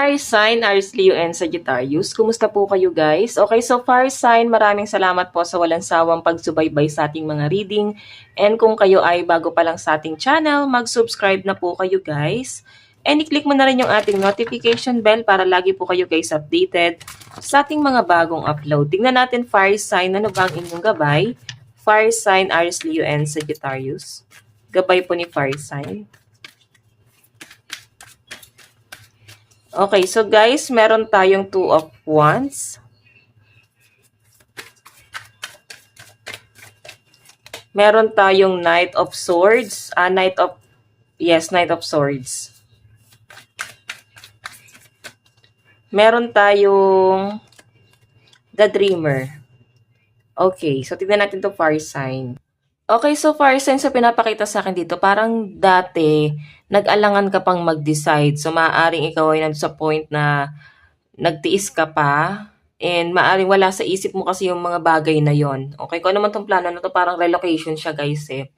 Fire sign, Aries, Leo, and Sagittarius. Kumusta po kayo guys? Okay, so fire sign, maraming salamat po sa walang sawang pagsubaybay sa ating mga reading. And kung kayo ay bago pa lang sa ating channel, mag-subscribe na po kayo guys. And i-click mo na rin yung ating notification bell para lagi po kayo guys updated sa ating mga bagong upload. Tingnan natin fire sign, ano ba ang inyong gabay? Fire sign, Aries, Leo, and Sagittarius. Gabay po ni fire sign. Okay, so guys, meron tayong Two of Wands. Meron tayong Knight of Swords. Knight of Swords. Meron tayong The Dreamer. Okay, so tignan natin to fire sign. Okay, so fire sign, so pinapakita sa akin dito, parang dati, nag-alangan ka pang mag-decide. So, maaaring ikaw ay nandun sa point na nagtiis ka pa, and maaaring wala sa isip mo kasi yung mga bagay na yon. Okay, kung ano man tong plano na to, parang relocation siya guys eh.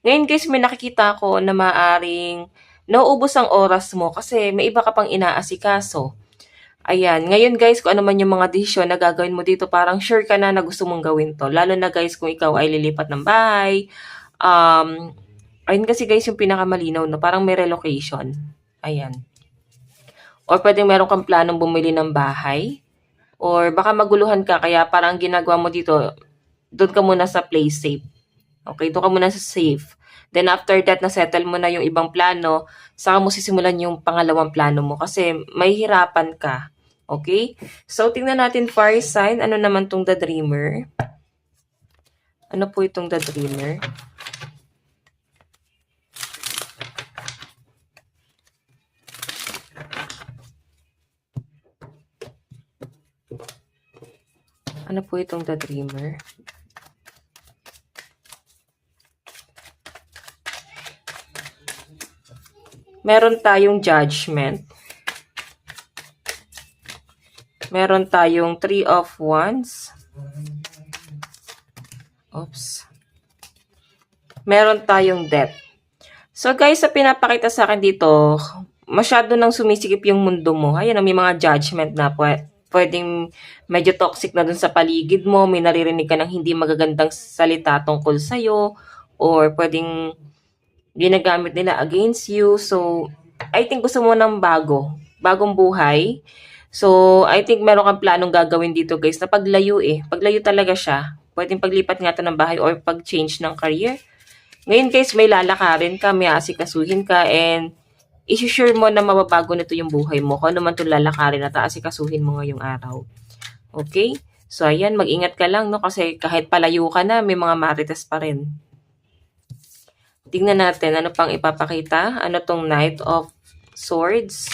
Ngayon guys, may nakikita ko na maaaring nauubos ang oras mo kasi may iba ka pang inaasikaso. Ayan, ngayon guys, kung ano man yung mga desisyon na gagawin mo dito, parang sure ka na gusto mong gawin to. Lalo na guys, kung ikaw ay lilipat ng bahay. Ayun kasi guys, yung pinakamalinaw, no? Parang may relocation. Ayan. Or pwedeng meron kang planong bumili ng bahay. Or baka maguluhan ka, kaya parang ginagawa mo dito, doon ka muna sa place safe. Okay, doon ka muna sa safe. Then after that, na-settle mo na yung ibang plano, saka mo sisimulan yung pangalawang plano mo kasi may hirapan ka. Okay? So, tingnan natin fire sign. Ano naman tong The Dreamer? Ano po itong The Dreamer? Ano po itong The Dreamer? Meron tayong Judgment. Meron tayong Three of Wands. Oops. Meron tayong Death. So guys, sa pinapakita sa akin dito, masyado nang sumisikip yung mundo mo. Ayan, may mga judgment na pwedeng medyo toxic na dun sa paligid mo. May naririnig ka ng hindi magagandang salita tungkol sa'yo. Or pwedeng ginagamit nila against you. So, I think gusto mo ng bagong buhay. So, I think meron kang planong gagawin dito guys na paglayo eh. Paglayo talaga siya. Pwedeng paglipat nga ng bahay or pag-change ng career. Ngayon guys, may lalakarin ka, may asikasuhin ka, and isusure mo na mababago nito yung buhay mo. Kung ano man itong lalakarin at asikasuhin mo ngayong araw. Okay? So, ayan, mag-ingat ka lang, no? Kasi kahit palayo ka na, may mga marites pa rin. Tingnan natin, ano pang ipapakita? Ano tong Knight of Swords?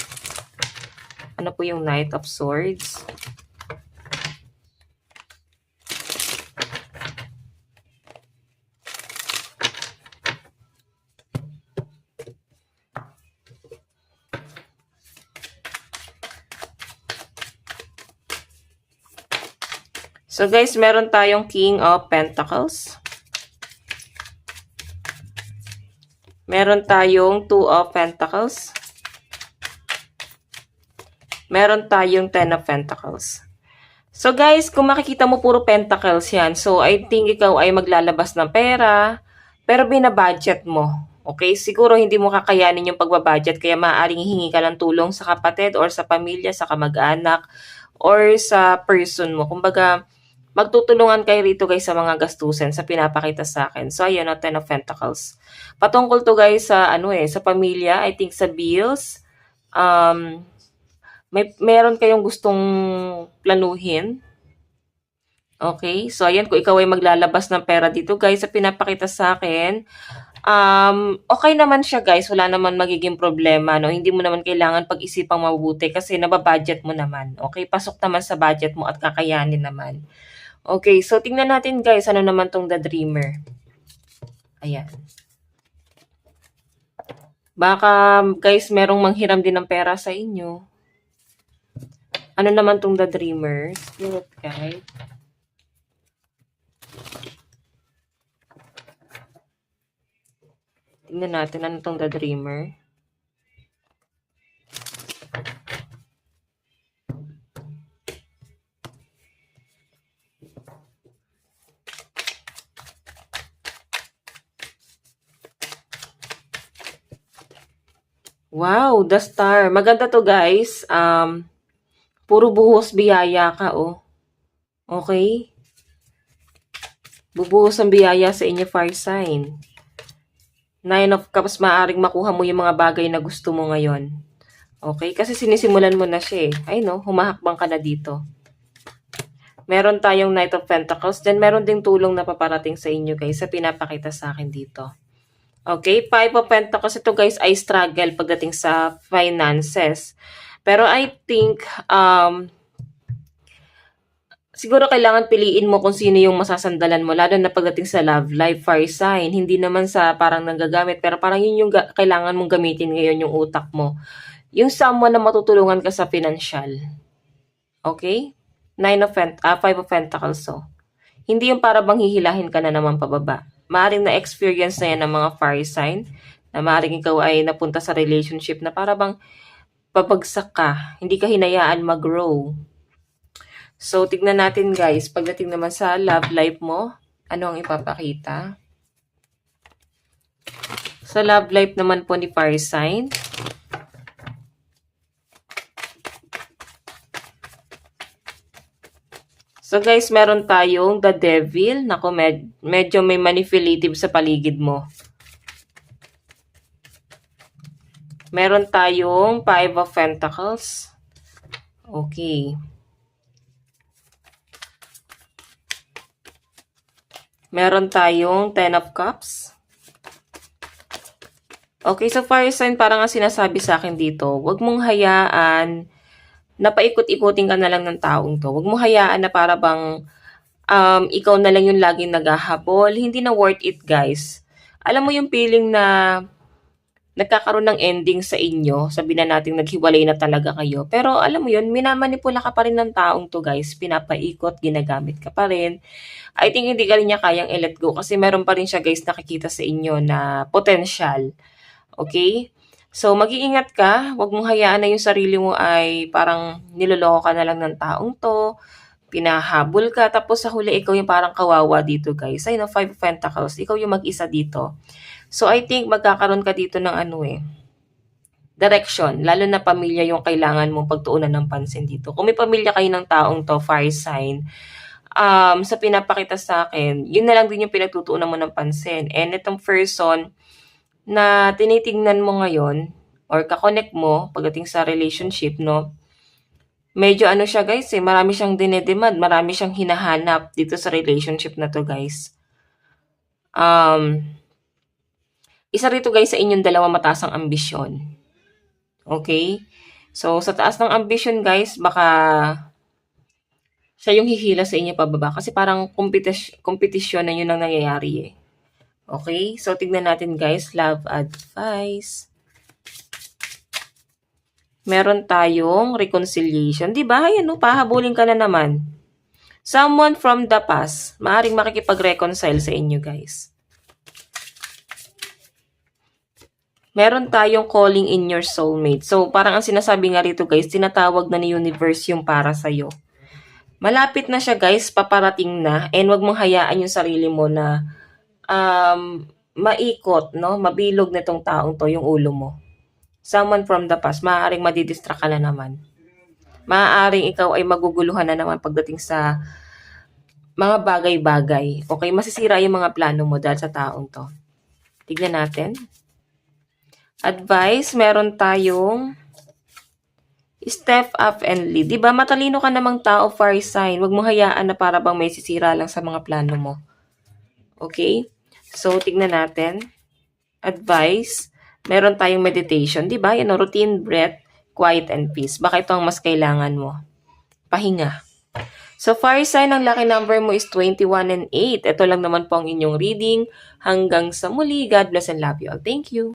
Ano po yung Knight of Swords? So guys, meron tayong King of Pentacles. Meron tayong Two of Pentacles. Meron tayong Ten of Pentacles. So guys, kung makikita mo puro pentacles yan, so I think ikaw ay maglalabas ng pera, pero binabudget mo. Okay? Siguro hindi mo kakayanin yung pagbabudget, kaya maaaring hihingi ka ng tulong sa kapatid or sa pamilya, sa kamag-anak, or sa person mo. Kumbaga, magtutulungan kayo rito guys sa mga gastusin sa pinapakita sa akin. So ayan, Ten of Pentacles. Patungkol to guys sa sa pamilya, I think sa bills, meron kayong gustong planuhin. Okay? So, ayan, kung ikaw ay maglalabas ng pera dito, guys, sa pinapakita sa akin, okay naman siya, guys. Wala naman magiging problema, no? Hindi mo naman kailangan pag-isipang mabuti kasi nababudget mo naman. Okay? Pasok naman sa budget mo at kakayanin naman. Okay, so tingnan natin, guys, ano naman tong The Dreamer. Ayan. Baka, guys, merong manghiram din ng pera sa inyo. Ano naman tong The Dreamer? Spirit guide. Tingnan natin ano tong The Dreamer. Wow, the star. Maganda to guys. Puro buhos biyaya ka, oh. Okay? Bubuhos ang biyaya sa inyo, fire sign. 9 of Cups, maaaring makuha mo yung mga bagay na gusto mo ngayon. Okay? Kasi sinisimulan mo na siya eh. Ay no, humahakbang ka na dito. Meron tayong Knight of Pentacles. Then meron ding tulong na paparating sa inyo guys sa pinapakita sa akin dito. Okay? 5 of Pentacles. Ito guys ay struggle pagdating sa finances. Pero I think, siguro kailangan piliin mo kung sino yung masasandalan mo, lalo na pagdating sa love life, fire sign. Hindi naman sa parang nanggagamit, pero parang yun yung kailangan mong gamitin ngayon yung utak mo. Yung someone na matutulungan ka sa financial. Okay? 5 of Pentacles. So, hindi yung para bang hihilahin ka na naman pababa. Maaring na-experience na yan ng mga fire sign, na maaring ikaw ay napunta sa relationship na para bang pabagsak ka, hindi ka hinayaan mag-grow. So, tignan natin guys, pagdating naman sa love life mo, ano ang ipapakita? Sa love life naman po ni fire sign, so guys, meron tayong the devil. Nako, medyo may manipulative sa paligid mo. Meron tayong 5 of Pentacles. Okay. Meron tayong 10 of Cups. Okay, so fire sign, parang ang sinasabi sa akin dito, huwag mong hayaan na paikot-ikutin ka na lang ng taong to. Huwag mong hayaan na para bang ikaw na lang yung laging naghahabol. Hindi na worth it, guys. Alam mo yung feeling na nagkakaroon ng ending sa inyo, sabi na natin naghiwalay na talaga kayo. Pero alam mo yun, minamanipula ka pa rin ng taong to guys, pinapaikot, ginagamit ka pa rin. I think hindi ka rin niya kayang i-let go kasi meron pa rin siya guys nakikita sa inyo na potential. Okay? So mag-iingat ka, huwag mong hayaan na yung sarili mo ay parang niloloko ka na lang ng taong to, pinahabol ka, tapos sa huli ikaw yung parang kawawa dito guys. Ay no, 5 of Pentacles, ikaw yung mag-isa dito. So, I think magkakaroon ka dito ng direction. Lalo na pamilya yung kailangan mong pagtuunan ng pansin dito. Kung may pamilya kayo ng taong to, fire sign, sa pinapakita sa akin, yun na lang din yung pinagtutuunan mo ng pansin. And itong person na tinitingnan mo ngayon, or kakonect mo pagdating sa relationship, no? Medyo siya guys marami siyang dinedemand, marami siyang hinahanap dito sa relationship na to guys. Isa rito guys sa inyong dalawa mataas ang ambisyon. Okay? So, sa taas ng ambisyon guys, baka siya yung hihila sa inyo pababa. Kasi parang kompetisyon na yun ang nangyayari eh. Okay? So, tignan natin guys, love advice. Meron tayong reconciliation. Diba? Ayan no, pahabulin ka na naman. Someone from the past, maaring makikipag-reconcile sa inyo guys. Meron tayong calling in your soulmate. So, parang ang sinasabi nga rito guys, tinatawag na ni universe yung para sa'yo. Malapit na siya guys, paparating na. And wag mong hayaan yung sarili mo na maikot, no? Mabilog na itong taong to, yung ulo mo. Someone from the past, maaaring madidistract ka na naman. Maaaring ikaw ay maguguluhan na naman pagdating sa mga bagay-bagay. Okay, masisira yung mga plano mo dahil sa taong to. Tignan natin. Advice, meron tayong step up and lead. Diba, matalino ka namang tao, fire sign. Huwag mo hayaan na para bang may sisira lang sa mga plano mo. Okay? So, tignan natin. Advice, meron tayong meditation. Diba, yan, routine, breath, quiet, and peace. Baka ito ang mas kailangan mo. Pahinga. So, fire sign, ang lucky number mo is 21 and 8. Ito lang naman po ang inyong reading. Hanggang sa muli, God bless and love you all. Thank you.